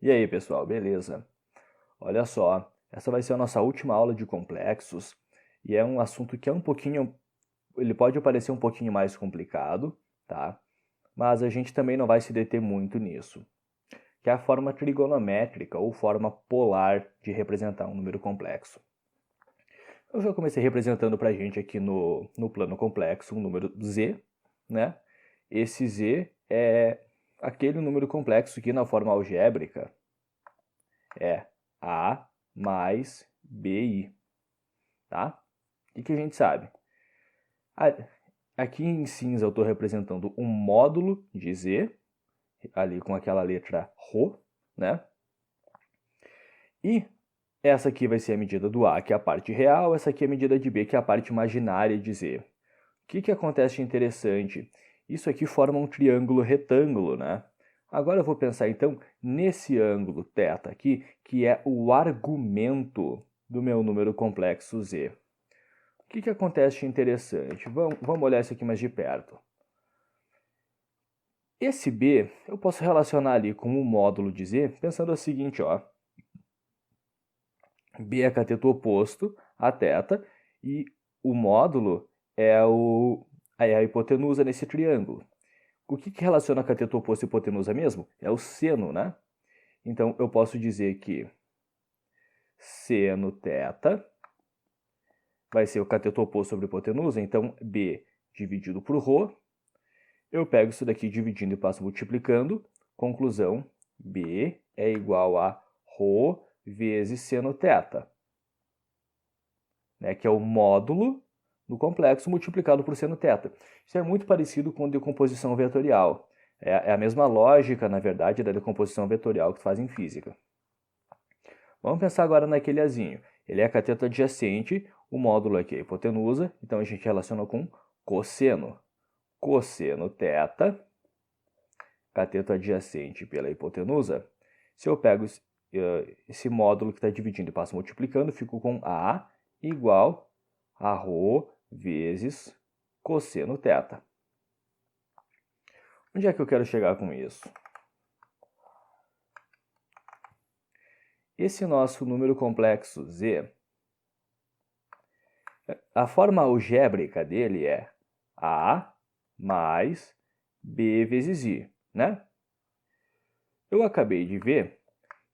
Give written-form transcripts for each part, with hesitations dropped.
E aí, pessoal, beleza? Olha só, essa vai ser a nossa última aula de complexos e é um assunto que ele pode parecer um pouquinho mais complicado, tá? Mas a gente também não vai se deter muito nisso, que é a forma trigonométrica ou forma polar de representar um número complexo. Eu já comecei representando para a gente aqui no plano complexo um número z, né? Esse z é aquele número complexo que na forma algébrica é A mais BI, tá? O que a gente sabe? Aqui em cinza eu estou representando um módulo de Z, ali com aquela letra Rho, né? E essa aqui vai ser a medida do A, que é a parte real, essa aqui é a medida de B, que é a parte imaginária de Z. O que acontece de interessante? Isso aqui forma um triângulo retângulo, né? Agora eu vou pensar então nesse ângulo θ aqui, que é o argumento do meu número complexo Z. O que acontece de interessante? Vamos olhar isso aqui mais de perto. Esse B eu posso relacionar ali com o módulo de Z, pensando o seguinte, ó. B é cateto oposto a θ e o módulo é a hipotenusa nesse triângulo. O que relaciona cateto oposto e hipotenusa mesmo? É o seno, né? Então, eu posso dizer que seno θ vai ser o cateto oposto sobre hipotenusa, então B dividido por Rho. Eu pego isso daqui dividindo e passo multiplicando. Conclusão, B é igual a Rho vezes seno θ, né, que é o módulo do complexo multiplicado por seno θ. Isso é muito parecido com decomposição vetorial. É a mesma lógica, na verdade, da decomposição vetorial que tu faz em física. Vamos pensar agora naquele azinho. Ele é cateto adjacente, o módulo aqui é a hipotenusa, então a gente relaciona com cosseno. Cosseno θ, cateto adjacente pela hipotenusa. Se eu pego esse módulo que está dividindo e passo multiplicando, fico com A igual a Rho vezes cosseno θ. Onde é que eu quero chegar com isso? Esse nosso número complexo Z, a forma algébrica dele é A mais B vezes I, né? Eu acabei de ver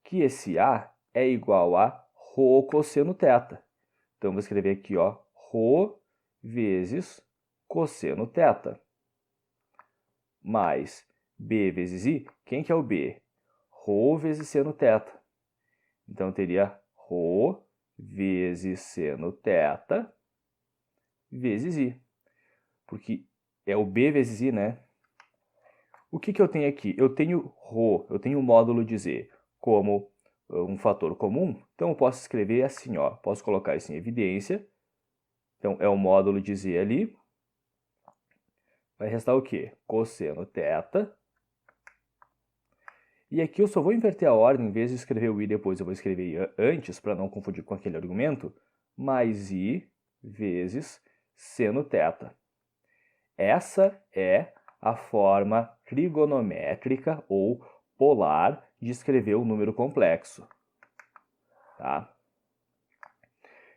que esse A é igual a Rho cosseno θ. Então, vou escrever aqui, ó, Rho vezes cosseno θ. Mais B vezes I. Quem que é o B? Rho vezes seno θ. Então, eu teria Rho vezes seno θ vezes I. Porque é o B vezes I, né? O que eu tenho aqui? Eu tenho Rho, eu tenho o módulo de Z como um fator comum. Então, eu posso escrever assim, ó. Posso colocar isso em evidência. Então, é o módulo de Z ali. Vai restar o quê? Cosseno θ. E aqui eu só vou inverter a ordem, em vez de escrever o I depois, eu vou escrever I antes, para não confundir com aquele argumento, mais I vezes seno θ. Essa é a forma trigonométrica ou polar de escrever o número complexo. Tá?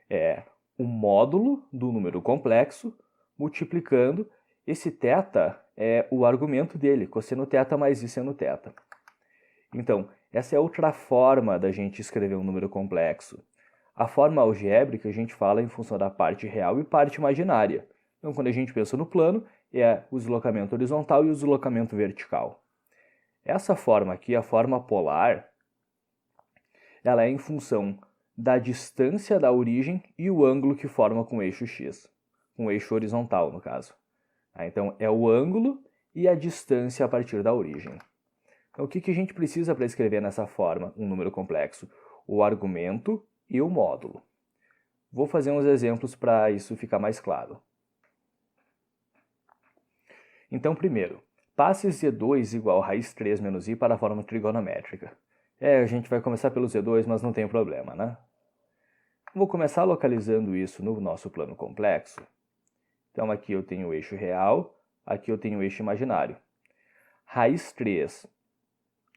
É o módulo do número complexo multiplicando. Esse θ é o argumento dele, cosseno θ mais I seno θ. Então, essa é outra forma da gente escrever um número complexo. A forma algébrica a gente fala em função da parte real e parte imaginária. Então, quando a gente pensa no plano, é o deslocamento horizontal e o deslocamento vertical. Essa forma aqui, a forma polar, ela é em função da distância da origem e o ângulo que forma com o eixo x, com o eixo horizontal, no caso. Então, é o ângulo e a distância a partir da origem. Então, o que a gente precisa para escrever nessa forma um número complexo? O argumento e o módulo. Vou fazer uns exemplos para isso ficar mais claro. Então, primeiro, passe Z2 igual a raiz 3 menos I para a forma trigonométrica. A gente vai começar pelo Z2, mas não tem problema, né? Vou começar localizando isso no nosso plano complexo. Então, aqui eu tenho o eixo real, aqui eu tenho o eixo imaginário. Raiz 3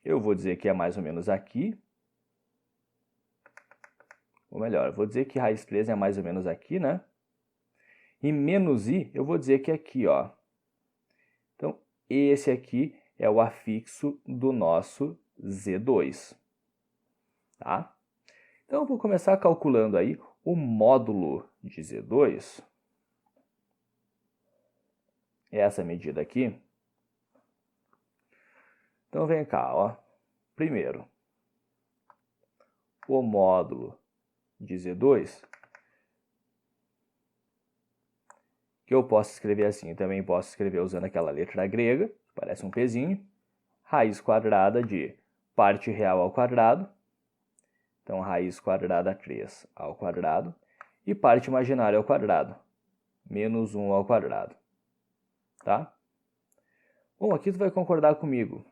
eu vou dizer que é mais ou menos aqui. Ou melhor, eu vou dizer que raiz 3 é mais ou menos aqui, né? E menos i, eu vou dizer que é aqui, ó. Então, esse aqui é o afixo do nosso Z2. Tá? Então, eu vou começar calculando aí o módulo de Z2. Essa medida aqui. Então, vem cá, ó. Primeiro, o módulo de Z2, que eu posso escrever assim, também posso escrever usando aquela letra grega, parece um pezinho, raiz quadrada de parte real ao quadrado, então raiz quadrada 3 ao quadrado, e parte imaginária ao quadrado, menos 1 ao quadrado, tá? Bom, aqui tu vai concordar comigo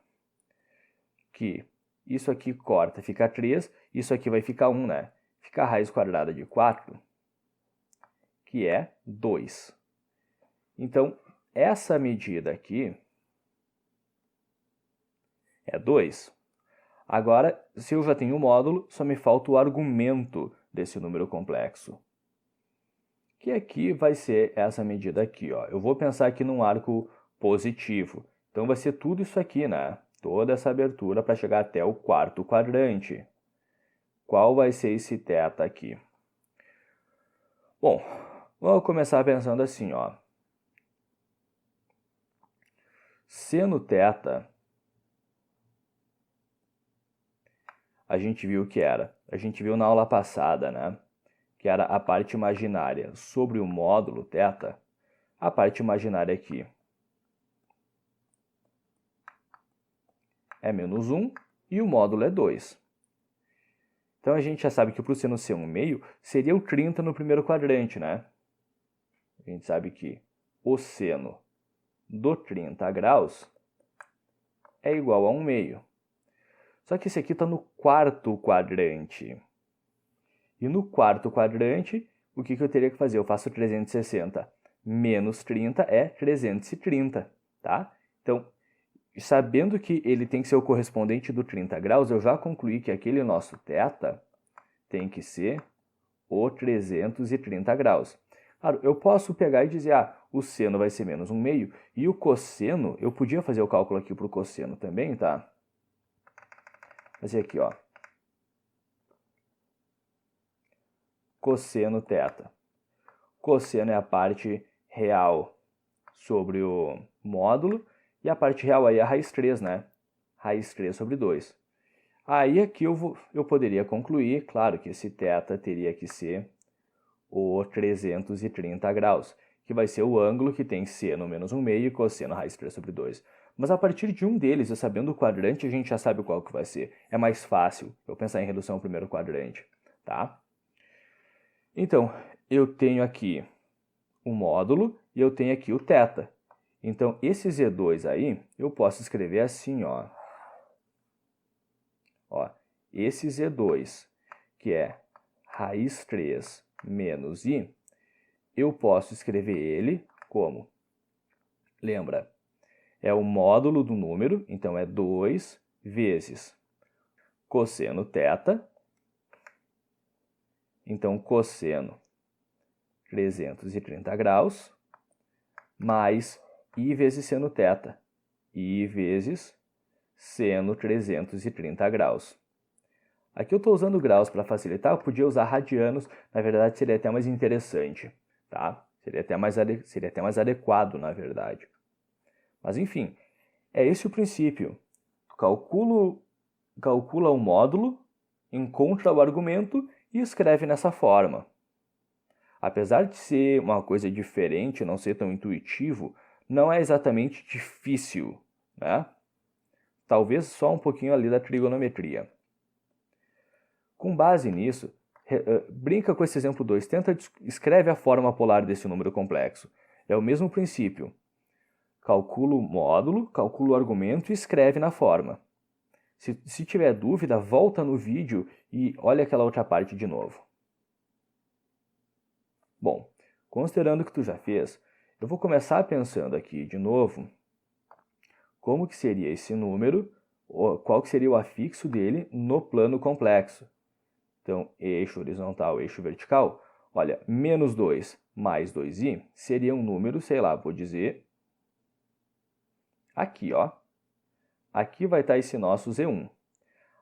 que isso aqui corta, fica 3, isso aqui vai ficar 1, né? Fica a raiz quadrada de 4, que é 2. Então, essa medida aqui é 2. Agora, se eu já tenho o módulo, só me falta o argumento desse número complexo. Que aqui vai ser essa medida aqui, ó. Eu vou pensar aqui num arco positivo. Então, vai ser tudo isso aqui, né? Toda essa abertura para chegar até o quarto quadrante. Qual vai ser esse θ aqui? Bom, vamos começar pensando assim, ó. Seno θ, a gente viu que era. A gente viu na aula passada, né? Que era a parte imaginária sobre o módulo θ. A parte imaginária aqui é menos 1 e o módulo é 2. Então, a gente já sabe que para o seno ser 1/2 seria o 30 no primeiro quadrante, né? A gente sabe que o seno do 30 graus é igual a 1/2. Só que esse aqui está no quarto quadrante. E no quarto quadrante, o que eu teria que fazer? Eu faço 360 menos 30 é 330, tá? Então, sabendo que ele tem que ser o correspondente do 30 graus, eu já concluí que aquele nosso θ tem que ser o 330 graus. Claro, eu posso pegar e dizer, o seno vai ser menos 1/2, e o cosseno, eu podia fazer o cálculo aqui para o cosseno também, tá? Fazer aqui, ó. Cosseno θ. Cosseno é a parte real sobre o módulo, e a parte real aí é a raiz 3, né? Raiz 3 sobre 2. Aí aqui eu poderia concluir, claro, que esse θ teria que ser o 330 graus, que vai ser o ângulo que tem seno menos 1/2 e cosseno raiz 3 sobre 2. Mas a partir de um deles, eu sabendo o quadrante, a gente já sabe qual que vai ser. É mais fácil eu pensar em redução ao primeiro quadrante, tá? Então, eu tenho aqui o módulo e eu tenho aqui o θ. Então, esse Z2 aí, eu posso escrever assim, ó. Ó, esse Z2, que é raiz 3 menos i, eu posso escrever ele como? Lembra, é o módulo do número, então é 2 vezes cosseno θ. Então, cosseno 330 graus, mais i vezes seno θ. I vezes seno 330 graus. Aqui eu estou usando graus para facilitar, eu podia usar radianos, na verdade seria até mais interessante, tá? Seria até mais adequado, na verdade. Mas enfim, é esse o princípio. Calcula o módulo, encontra o argumento e escreve nessa forma. Apesar de ser uma coisa diferente, não ser tão intuitivo, não é exatamente difícil, né? Talvez só um pouquinho ali da trigonometria. Com base nisso, brinca com esse exemplo 2, escreve a forma polar desse número complexo. É o mesmo princípio. Calcula o módulo, calcula o argumento e escreve na forma. Se tiver dúvida, volta no vídeo e olha aquela outra parte de novo. Bom, considerando que tu já fez, eu vou começar pensando aqui de novo como que seria esse número qual que seria o afixo dele no plano complexo. Então, eixo horizontal, eixo vertical. Olha, menos 2 mais 2i seria um número, sei lá, vou dizer aqui, ó. Aqui vai estar esse nosso Z1.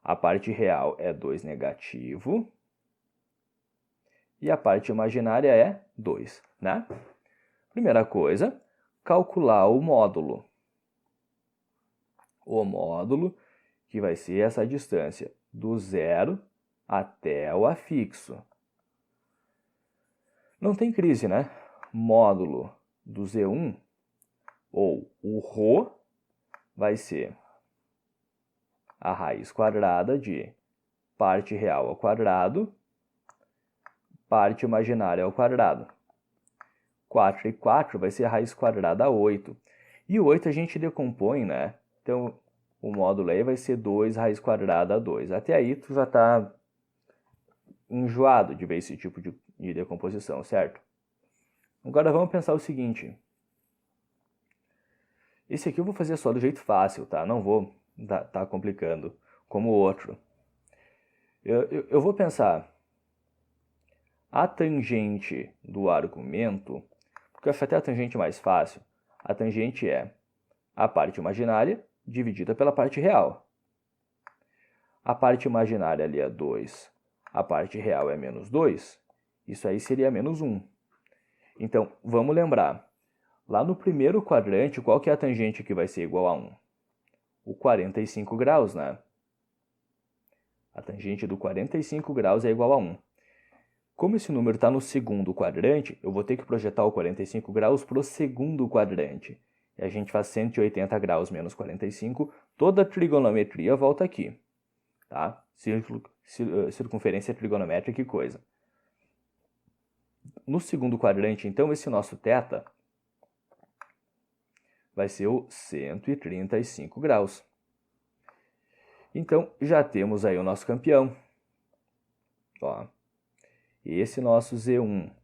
A parte real é 2 negativo. E a parte imaginária é 2, né? Primeira coisa, calcular o módulo. O módulo, que vai ser essa distância do zero até o afixo. Não tem crise, né? Módulo do Z1, ou o ρ, vai ser a raiz quadrada de parte real ao quadrado, parte imaginária ao quadrado. 4 e 4 vai ser a raiz quadrada a 8. E o 8 a gente decompõe, né? Então, o módulo aí vai ser 2 raiz quadrada a 2. Até aí, tu já está enjoado de ver esse tipo de decomposição, certo? Agora vamos pensar o seguinte. Esse aqui eu vou fazer só do jeito fácil, tá? Não vou tá complicando como o outro. Eu vou pensar a tangente do argumento, porque eu acho até a tangente mais fácil. A tangente é a parte imaginária dividida pela parte real. A parte imaginária ali é 2, a parte real é menos 2, isso aí seria menos 1. Então, vamos lembrar, lá no primeiro quadrante, qual que é a tangente que vai ser igual a 1? O 45 graus, né? A tangente do 45 graus é igual a 1. Como esse número está no segundo quadrante, eu vou ter que projetar o 45 graus para o segundo quadrante. E a gente faz 180 graus menos 45, toda a trigonometria volta aqui. Tá? Circunferência trigonométrica e coisa. No segundo quadrante, então, esse nosso θ vai ser o 135 graus. Então, já temos aí o nosso campeão. Ó, esse nosso Z1,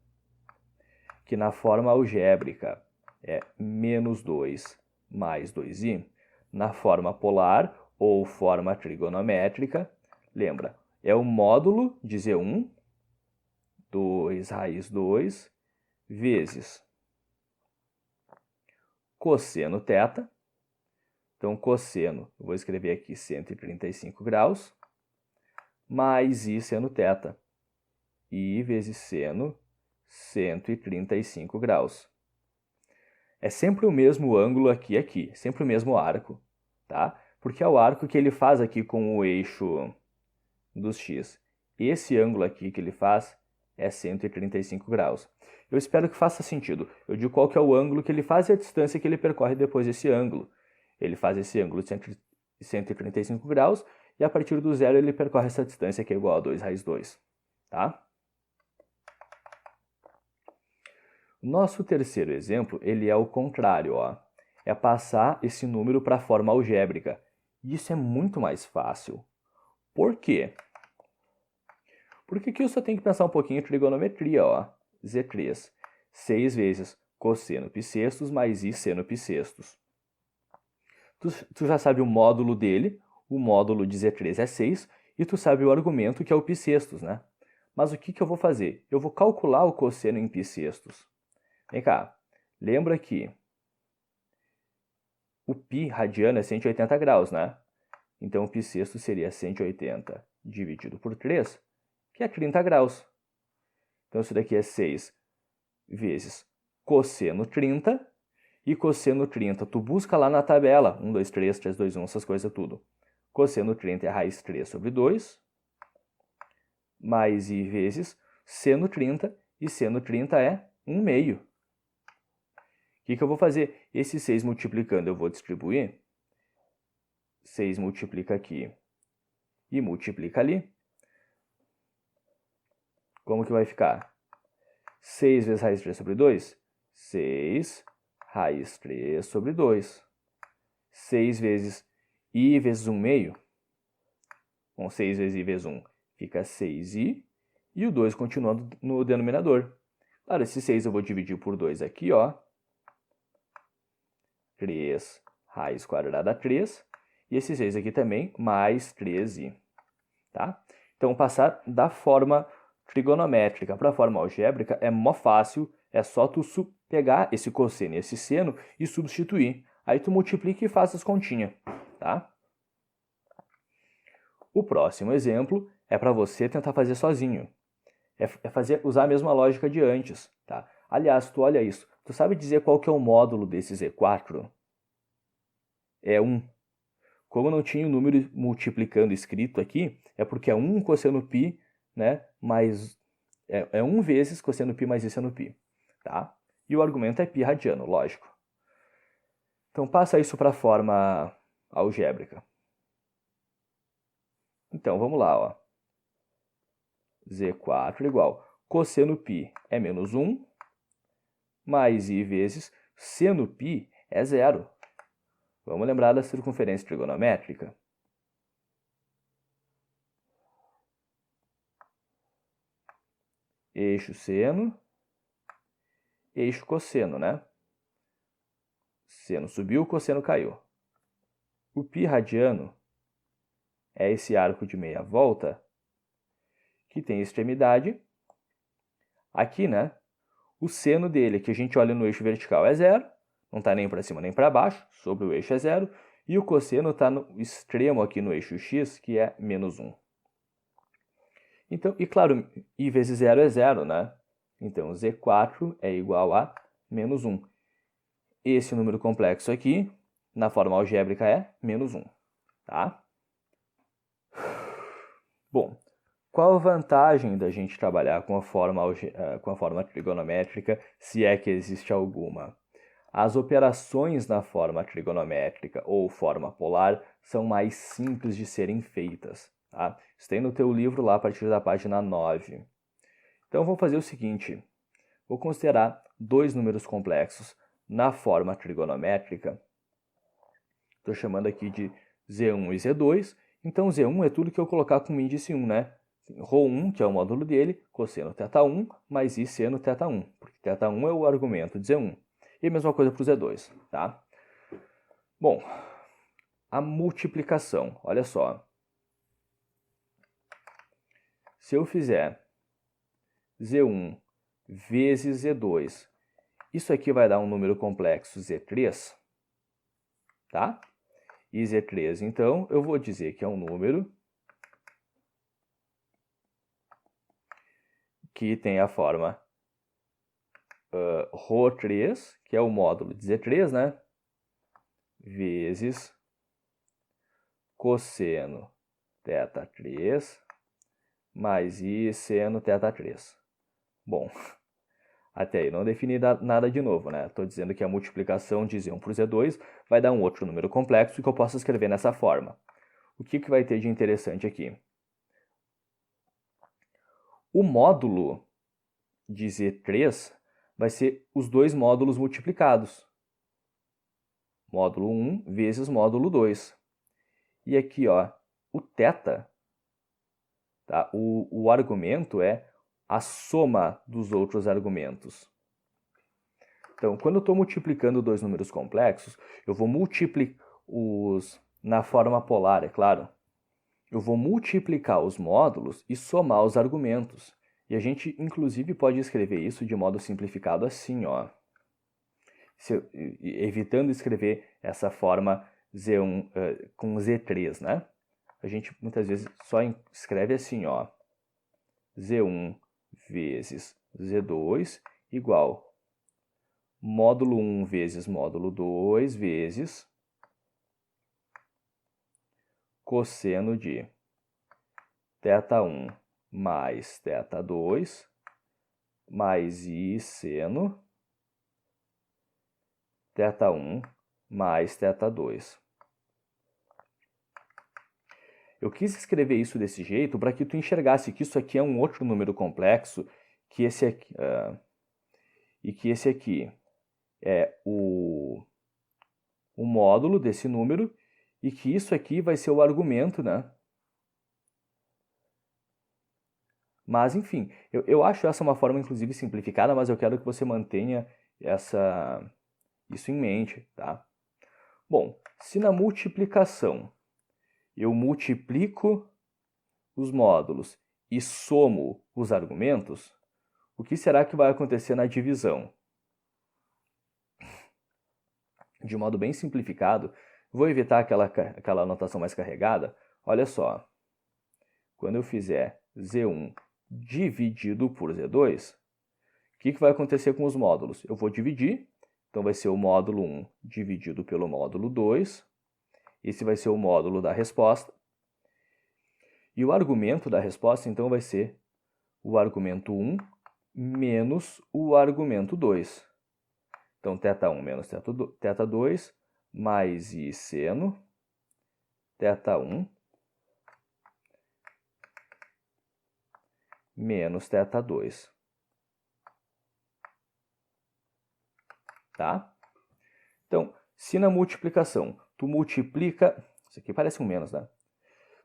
que na forma algébrica é menos 2 mais 2i, na forma polar ou forma trigonométrica, lembra, é o módulo de Z1, 2 raiz 2, vezes cosseno θ. Então, cosseno, eu vou escrever aqui 135 graus, mais i seno θ. I vezes seno, 135 graus. É sempre o mesmo ângulo aqui e aqui, sempre o mesmo arco, tá? Porque é o arco que ele faz aqui com o eixo dos x. Esse ângulo aqui que ele faz é 135 graus. Eu espero que faça sentido. Eu digo qual que é o ângulo que ele faz e a distância que ele percorre depois desse ângulo. Ele faz esse ângulo de 135 graus e a partir do zero ele percorre essa distância que é igual a 2 raiz 2, tá? Nosso terceiro exemplo, ele é o contrário, ó. É passar esse número para a forma algébrica. E isso é muito mais fácil. Por quê? Porque aqui eu só tenho que pensar um pouquinho em trigonometria, ó. Z3, 6 vezes cosseno bissextos mais i seno bissextos. Tu já sabe o módulo dele, o módulo de Z3 é 6, e tu sabe o argumento que é o bissextos, né? Mas o que eu vou fazer? Eu vou calcular o cosseno em bissextos. Vem cá, lembra que o π radiano é 180 graus, né? Então, o π sexto seria 180 dividido por 3, que é 30 graus. Então, isso daqui é 6 vezes cosseno 30, e cosseno 30, tu busca lá na tabela, 1, 2, 3, 3, 2, 1, essas coisas tudo. Cosseno 30 é raiz 3 sobre 2, mais i vezes seno 30, e seno 30 é 1 meio. O que eu vou fazer? Esse 6 multiplicando eu vou distribuir. 6 multiplica aqui e multiplica ali. Como que vai ficar? 6 vezes raiz 3 sobre 2? 6 raiz 3 sobre 2. 6 vezes i vezes 1 meio. Bom, 6 vezes i vezes 1 fica 6i. E o 2 continua no denominador. Claro, esse 6 eu vou dividir por 2 aqui, ó. 3 raiz quadrada a 3. e esse 6 aqui também, mais 3i. Tá? Então, passar da forma trigonométrica para a forma algébrica é mó fácil, é só tu pegar esse cosseno e esse seno e substituir. Aí tu multiplica e faz as continhas, tá? O próximo exemplo é para você tentar fazer sozinho. Usar a mesma lógica de antes, tá? Aliás, tu olha isso. Tu sabe dizer qual que é o módulo desse Z4? É 1. Como não tinha o número multiplicando escrito aqui, é porque é 1 cosseno π, né, mais... É 1 vezes cosseno π mais i seno π, tá? E o argumento é π radiano, lógico. Então, passa isso para a forma algébrica. Então, vamos lá, ó. Z4 igual cosseno π é menos 1, mais i vezes seno π é 0. Vamos lembrar da circunferência trigonométrica? Eixo seno, eixo cosseno, né? Seno subiu, cosseno caiu. O π radiano é esse arco de meia volta que tem extremidade aqui, né? O seno dele, que a gente olha no eixo vertical, é 0, não está nem para cima nem para baixo, sobre o eixo é 0, e o cosseno está no extremo aqui no eixo x, que é menos 1. Então, e claro, i vezes 0 é 0, né? Então, Z4 é igual a menos 1. Esse número complexo aqui, na forma algébrica, é menos 1, tá? Bom, qual a vantagem da gente trabalhar com a forma trigonométrica, se é que existe alguma? As operações na forma trigonométrica ou forma polar são mais simples de serem feitas. Tá? Isso tem no teu livro lá a partir da página 9. Então, vou fazer o seguinte. Vou considerar dois números complexos na forma trigonométrica. Estou chamando aqui de Z1 e Z2. Então, Z1 é tudo que eu colocar com índice 1, né? Rho1, que é o módulo dele, cosseno θ1, mais i seno θ1, porque θ1 é o argumento de Z1. E a mesma coisa para o Z2, tá? Bom, a multiplicação, olha só. Se eu fizer Z1 vezes Z2, isso aqui vai dar um número complexo Z3, tá? E Z3, então, eu vou dizer que é um número que tem a forma Rho3, que é o módulo de Z3, né? Vezes cosseno θ3 mais i seno θ3. Bom, até aí não defini nada de novo, né? Estou dizendo que a multiplicação de Z1 por Z2 vai dar um outro número complexo que eu posso escrever nessa forma. O que vai ter de interessante aqui? O módulo de Z3 vai ser os dois módulos multiplicados. Módulo 1 vezes módulo 2. E aqui, ó, o θ, tá? O argumento é a soma dos outros argumentos. Então, quando eu estou multiplicando dois números complexos, eu vou multiplicar na forma polar, é claro. Eu vou multiplicar os módulos e somar os argumentos. E a gente, inclusive, pode escrever isso de modo simplificado assim, ó. Evitando escrever essa forma Z1 com Z3, né? A gente muitas vezes só escreve assim, ó. Z1 vezes Z2 igual módulo 1 vezes módulo 2 vezes cosseno de θ1 mais θ2 mais i seno θ1 mais θ2. Eu quis escrever isso desse jeito para que tu enxergasse que isso aqui é um outro número complexo que esse aqui, e que esse aqui é o módulo desse número e que isso aqui vai ser o argumento, né? Mas, enfim, eu acho essa uma forma, inclusive, simplificada, mas eu quero que você mantenha isso em mente, tá? Bom, se na multiplicação eu multiplico os módulos e somo os argumentos, o que será que vai acontecer na divisão? De modo bem simplificado, vou evitar aquela anotação mais carregada. Olha só, quando eu fizer Z1 dividido por Z2, o que vai acontecer com os módulos? Eu vou dividir, então vai ser o módulo 1 dividido pelo módulo 2, esse vai ser o módulo da resposta, e o argumento da resposta, então, vai ser o argumento 1 menos o argumento 2. Então, θ1 menos θ2, mais I seno θ1 menos θ2. Tá? Então, se na multiplicação tu multiplica... Isso aqui parece um menos, né?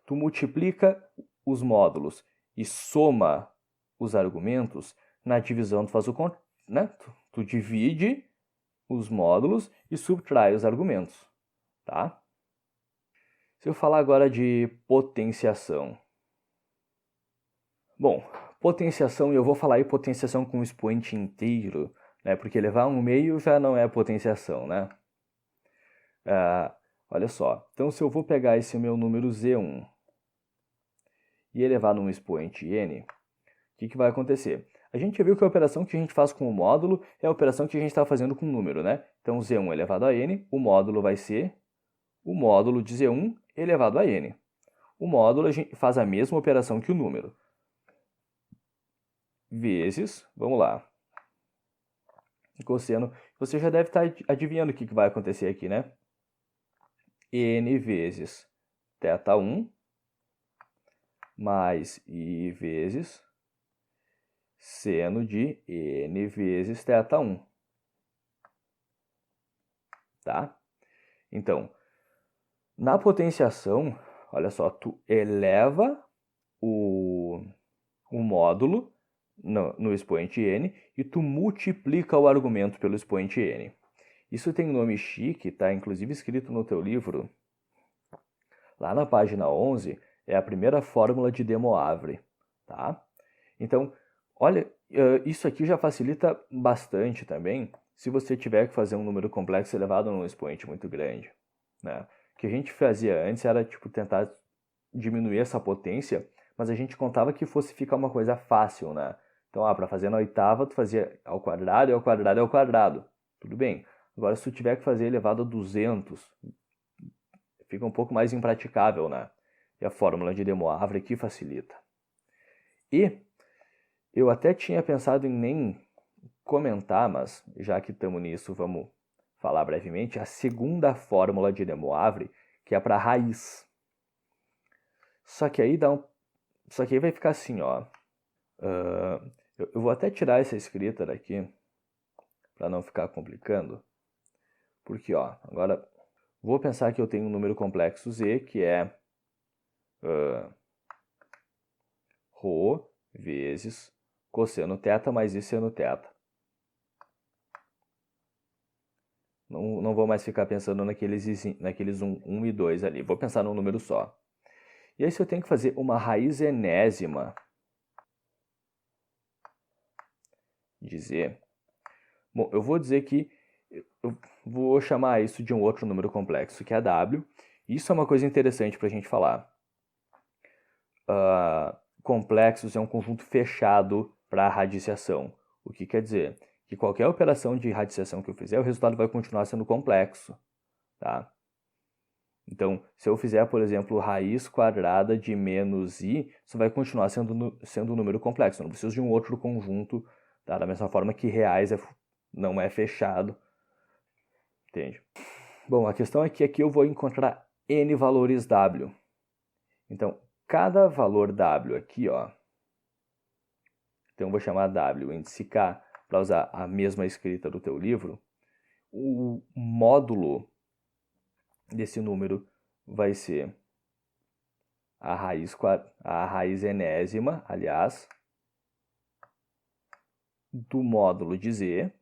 Tu multiplica os módulos e soma os argumentos, na divisão tu faz o contrário, né? Tu divide os módulos e subtrai os argumentos, tá? Se eu falar agora de potenciação. Bom, potenciação, eu vou falar aí potenciação com expoente inteiro, né? Porque levar um meio já não é potenciação, né? Olha só, então se eu vou pegar esse meu número Z1 e elevar num expoente n, o que vai acontecer? A gente já viu que a operação que a gente faz com o módulo é a operação que a gente está fazendo com o número, né? Então, Z1 elevado a n, o módulo vai ser o módulo de Z1 elevado a n. O módulo a gente faz a mesma operação que o número. Vezes, vamos lá, cosseno, você já deve estar adivinhando o que vai acontecer aqui, né? N vezes θ1 mais I vezes seno de n vezes θ1. Tá? Então, na potenciação, olha só, tu eleva o módulo no expoente n e tu multiplica o argumento pelo expoente n. Isso tem um nome chique, tá? Inclusive escrito no teu livro. Lá na página 11 é a primeira fórmula de De Moivre, tá? Então, olha, isso aqui já facilita bastante também se você tiver que fazer um número complexo elevado num expoente muito grande, né? O que a gente fazia antes era tipo tentar diminuir essa potência, mas a gente contava que fosse ficar uma coisa fácil, né? Então, para fazer na oitava, tu fazia ao quadrado, e ao quadrado, e ao quadrado. Tudo bem. Agora, se tu tiver que fazer elevado a 200, fica um pouco mais impraticável, né? E a fórmula de De Moivre aqui facilita. E eu até tinha pensado em nem comentar, mas já que estamos nisso, vamos falar brevemente, a segunda fórmula de De Moivre, que é para raiz. Só que aí vai ficar assim, ó. Eu vou até tirar essa escrita daqui, para não ficar complicando. Porque, ó, agora vou pensar que eu tenho um número complexo z, que é ρ vezes cosseno θ mais I seno θ. Não vou mais ficar pensando naqueles 1 e 2 ali. Vou pensar num número só. E aí se eu tenho que fazer uma raiz enésima de z, bom, eu vou dizer que eu vou chamar isso de um outro número complexo, que é w. Isso é uma coisa interessante para a gente falar. Complexos é um conjunto fechado para radiciação. O que quer dizer? Que qualquer operação de radiciação que eu fizer, o resultado vai continuar sendo complexo. Tá? Então, se eu fizer, por exemplo, raiz quadrada de menos i, isso vai continuar sendo um número complexo. Eu não preciso de um outro conjunto, tá? Da mesma forma que reais não é fechado. Entende? Bom, a questão é que aqui eu vou encontrar n valores w. Então, cada valor w aqui, ó, então eu vou chamar w índice k, para usar a mesma escrita do teu livro, o módulo desse número vai ser a raiz enésima, aliás, do módulo de z.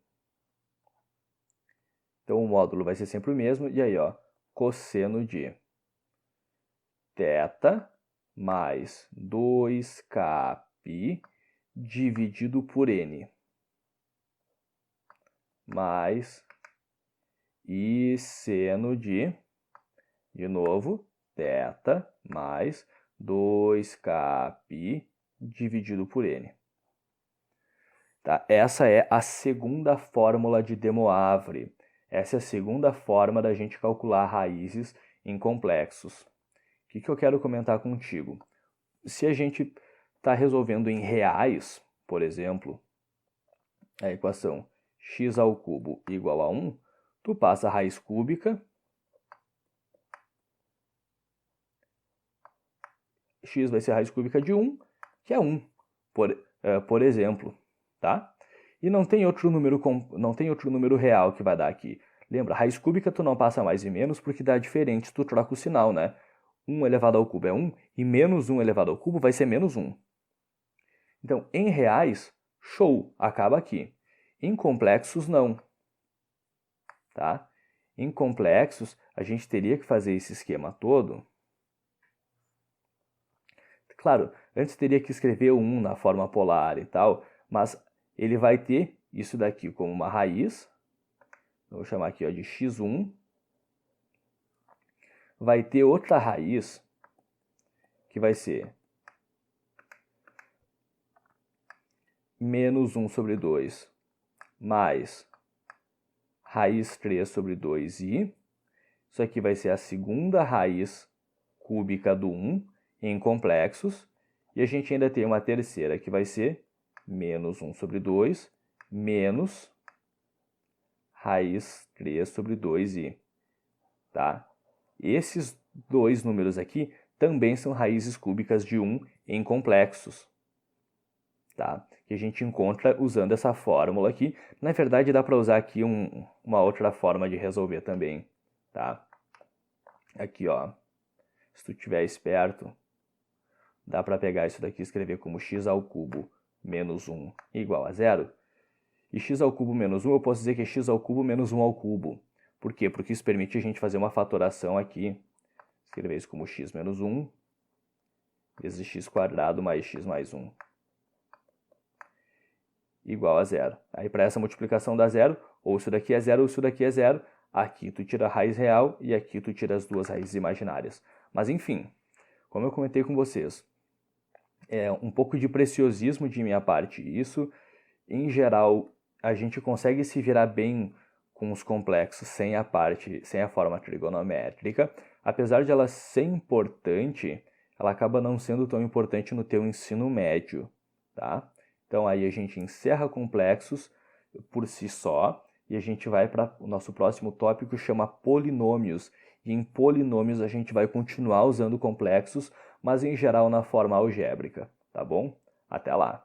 Então o módulo vai ser sempre o mesmo, e aí, ó, cosseno de θ mais 2kπ dividido por n, mais I seno de novo, θ mais 2kπ dividido por n. Tá? Essa é a segunda fórmula de De Moivre. Essa é a segunda forma da gente calcular raízes em complexos. O que eu quero comentar contigo? Se a gente está resolvendo em reais, por exemplo, a equação x ao cubo igual a 1, tu passa a raiz cúbica, x vai ser a raiz cúbica de 1, que é 1, por exemplo, tá? E não tem outro número real que vai dar aqui. Lembra, raiz cúbica tu não passa mais e menos porque dá diferente, tu troca o sinal, né? 1 elevado ao cubo é 1 e menos 1 elevado ao cubo vai ser menos 1. Então, em reais, show, acaba aqui. Em complexos, não. Tá? Em complexos, a gente teria que fazer esse esquema todo. Claro, antes teria que escrever o 1 na forma polar e tal, mas ele vai ter isso daqui como uma raiz. Vou chamar aqui ó, de x1. Vai ter outra raiz, que vai ser menos 1 sobre 2 mais raiz 3 sobre 2i. Isso aqui vai ser a segunda raiz cúbica do 1 em complexos. E a gente ainda tem uma terceira, que vai ser menos 1 sobre 2 menos raiz 3 sobre 2i. Tá? Esses dois números aqui também são raízes cúbicas de 1 em complexos. Tá? Que a gente encontra usando essa fórmula aqui. Na verdade, dá para usar aqui uma outra forma de resolver também. Tá? Aqui, ó, se tu estiver esperto, dá para pegar isso daqui e escrever como x ao cubo menos 1 igual a 0. E x ao cubo menos 1 eu posso dizer que é x ao cubo menos 1 ao cubo. Por quê? Porque isso permite a gente fazer uma fatoração aqui. Escrever isso como x menos 1 vezes x quadrado mais x mais 1 igual a 0. Aí para essa multiplicação dá 0, ou isso daqui é 0 ou isso daqui é 0. Aqui tu tira a raiz real e aqui tu tira as duas raízes imaginárias. Mas enfim, como eu comentei com vocês, é um pouco de preciosismo de minha parte. Isso, em geral, a gente consegue se virar bem com os complexos sem a forma trigonométrica. Apesar de ela ser importante, ela acaba não sendo tão importante no teu ensino médio, tá? Então aí a gente encerra complexos por si só e a gente vai para o nosso próximo tópico, chama polinômios. E em polinômios a gente vai continuar usando complexos, mas em geral na forma algébrica, tá bom? Até lá!